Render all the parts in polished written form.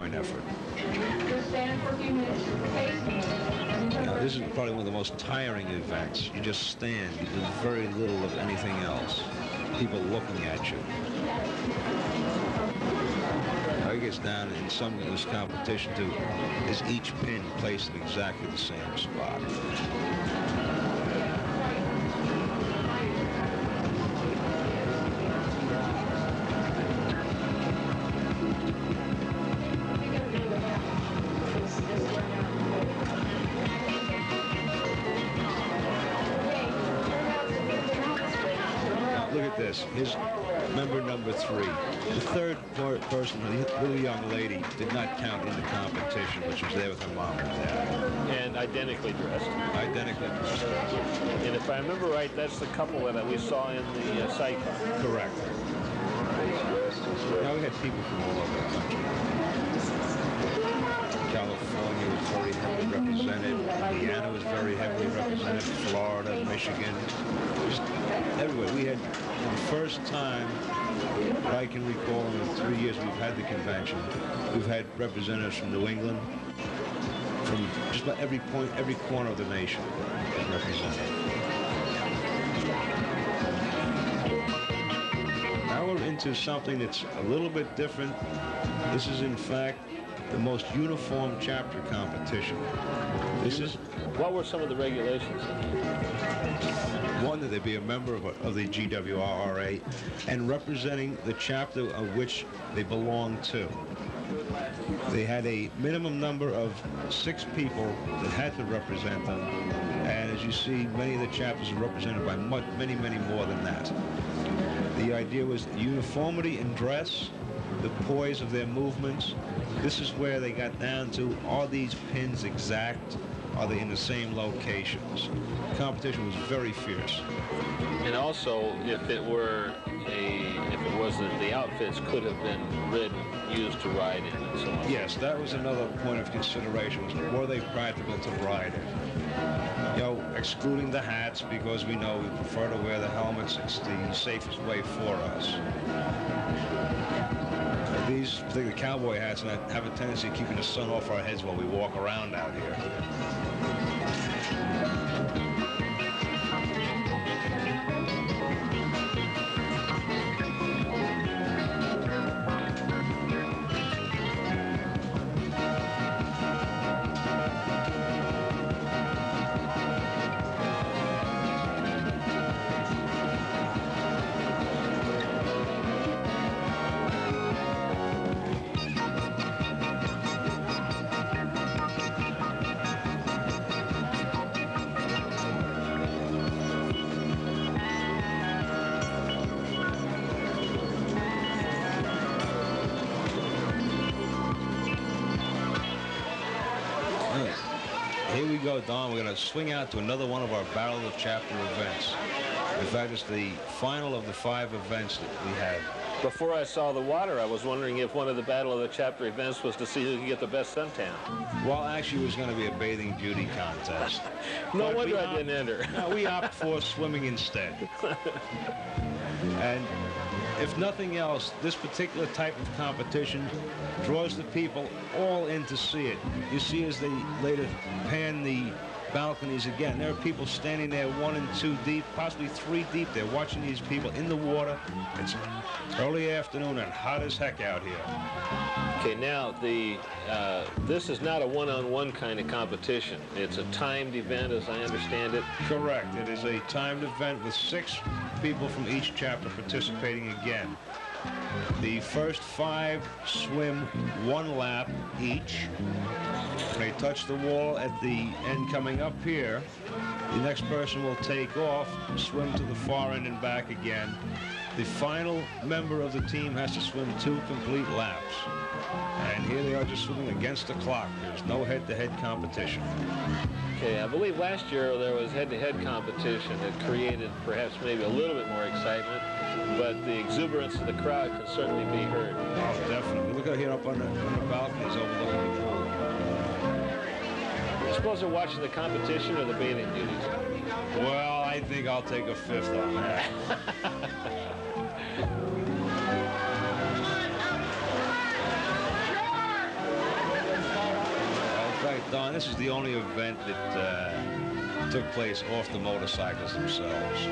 joint effort. Now, this is probably one of the most tiring events. You just stand. You do very little of anything else. People looking at you. How it gets down in some of this competition too is each pin placed in exactly the same spot. Look at this. Here's member number 3. The third person, the little young lady, did not count in the competition, but she was there with her mom and dad. And identically dressed. Identically dressed. And if I remember right, that's the couple that we saw in the sidecar. Correct. Now we had people from all over the country. California was very heavily represented. Indiana was very heavily represented. Florida, Michigan, just everywhere. We had, for the first time that I can recall in the 3 years we've had the convention, we've had representatives from New England, from just about every point, every corner of the nation represented. Now we're into something that's a little bit different. This is, in fact, the most uniform chapter competition. This is... What were some of the regulations? One, that they be a member of the GWRA and representing the chapter of which they belong to. They had a minimum number of 6 people that had to represent them, and as you see, many of the chapters are represented by many more than that. The idea was uniformity in dress, the poise of their movements. This is where they got down to, are these pins exact? Are they in the same locations? The competition was very fierce. And also, if it was that the outfits could have been used to ride in and so on. Yes, that was another point of consideration. Were they practical to ride in? You know, excluding the hats, because we know we prefer to wear the helmets. It's the safest way for us. These particular cowboy hats have a tendency of keeping the sun off our heads while we walk around out here. Here we go, Don. We're going to swing out to another one of our Battle of Chapter events. In fact, it's the final of the 5 events that we have. Before I saw the water, I was wondering if one of the Battle of the Chapter events was to see who could get the best suntan. Well, actually, it was going to be a bathing beauty contest. No wonder I didn't enter. No, we opt for swimming instead. And if nothing else, this particular type of competition draws the people all in to see it. You see, as they later pan the balconies again, there are people standing there 1 and 2 deep, possibly 3 deep. They're watching these people in the water. It's early afternoon and hot as heck out here. Okay, now this is not a one-on-one kind of competition. It's a timed event, as I understand it. Correct. It is a timed event with 6 people from each chapter participating again. The first 5 swim 1 lap each. When they touch the wall at the end coming up here, the next person will take off, swim to the far end and back again. The final member of the team has to swim 2 complete laps. And here they are just swimming against the clock. There's no head-to-head competition. Okay, I believe last year there was head-to-head competition that created perhaps maybe a little bit more excitement, but the exuberance of the crowd can certainly be heard. Oh, definitely. Look out here up on the balconies overlooking the pool. I suppose they're watching the competition or the bathing beauties. Well, I think I'll take a 5th on that. Don, this is the only event that took place off the motorcycles themselves.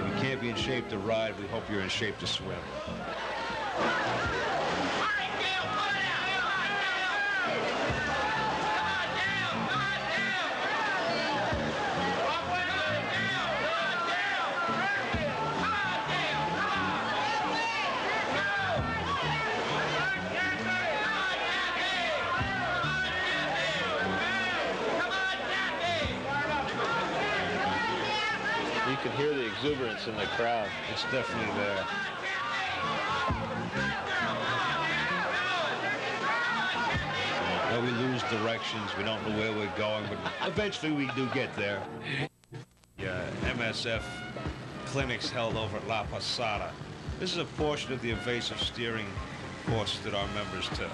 We can't be in shape to ride. We hope you're in shape to swim. You can hear the exuberance in the crowd. It's definitely there. Well, we lose directions. We don't know where we're going, but eventually we do get there. MSF clinics held over at La Posada. This is a portion of the evasive steering course that our members took.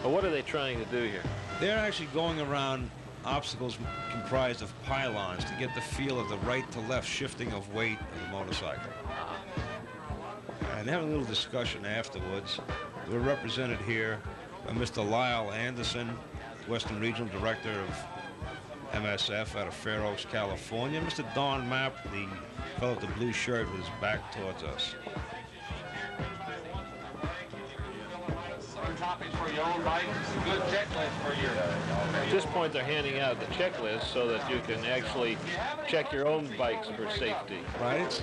Well, what are they trying to do here? They're actually going around obstacles comprised of pylons to get the feel of the right to left shifting of weight of the motorcycle. And they have a little discussion afterwards. We're represented here by Mr. Lyle Anderson, Western Regional Director of MSF out of Fair Oaks, California. Mr. Don Mapp, the fellow with the blue shirt with his back towards us. Copies for your own bike, a good checklist for your... At this point, they're handing out the checklist so that you can actually check your own bikes for safety. Right?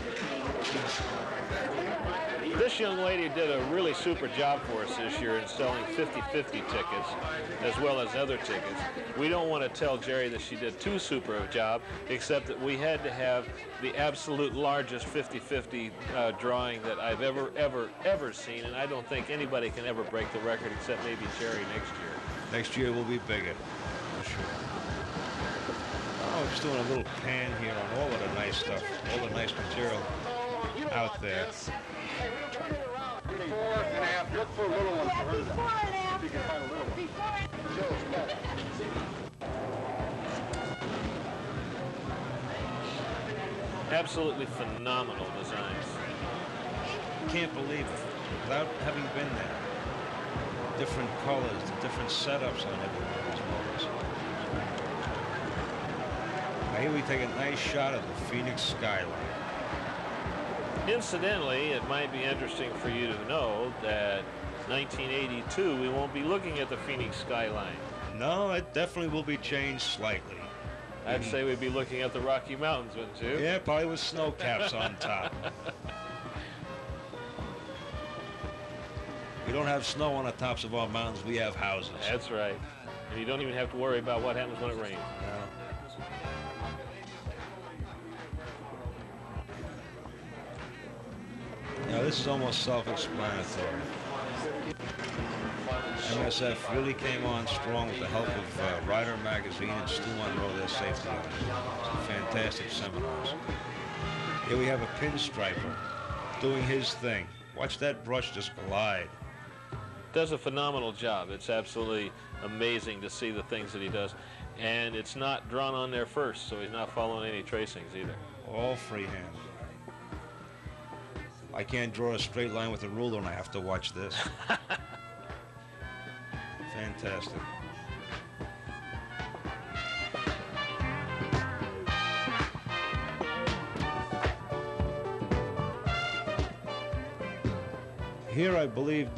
This young lady did a really super job for us this year in selling 50-50 tickets as well as other tickets. We don't want to tell Jerry that she did too super of a job, except that we had to have the absolute largest 50-50 drawing that I've ever seen, and I don't think anybody can ever break the record except maybe Jerry next year. Next year will be bigger, for sure. Oh, just doing a little pan here on all of the nice stuff, all the nice material out there. 4.5. Look for a little one for her. If you can find a little one. Absolutely phenomenal designs. Can't believe it. Without having been there. Different colors, the different setups on every one of these motors. Now here we take a nice shot of the Phoenix skyline. Incidentally, it might be interesting for you to know that 1982, we won't be looking at the Phoenix skyline. No, it definitely will be changed slightly. I'd say we'd be looking at the Rocky Mountains, wouldn't you? Yeah, probably with snow caps on top. We don't have snow on the tops of our mountains, we have houses. That's right. And you don't even have to worry about what happens when it rains. No. Now, this is almost self-explanatory. MSF really came on strong with the help of Rider Magazine and Stu Monroe, their safety officer. Some fantastic seminars. Here we have a pinstriper doing his thing. Watch that brush just glide. Does a phenomenal job. It's absolutely amazing to see the things that he does. And it's not drawn on there first, so he's not following any tracings either. All freehand. I can't draw a straight line with a ruler and I have to watch this. Fantastic. Here I believe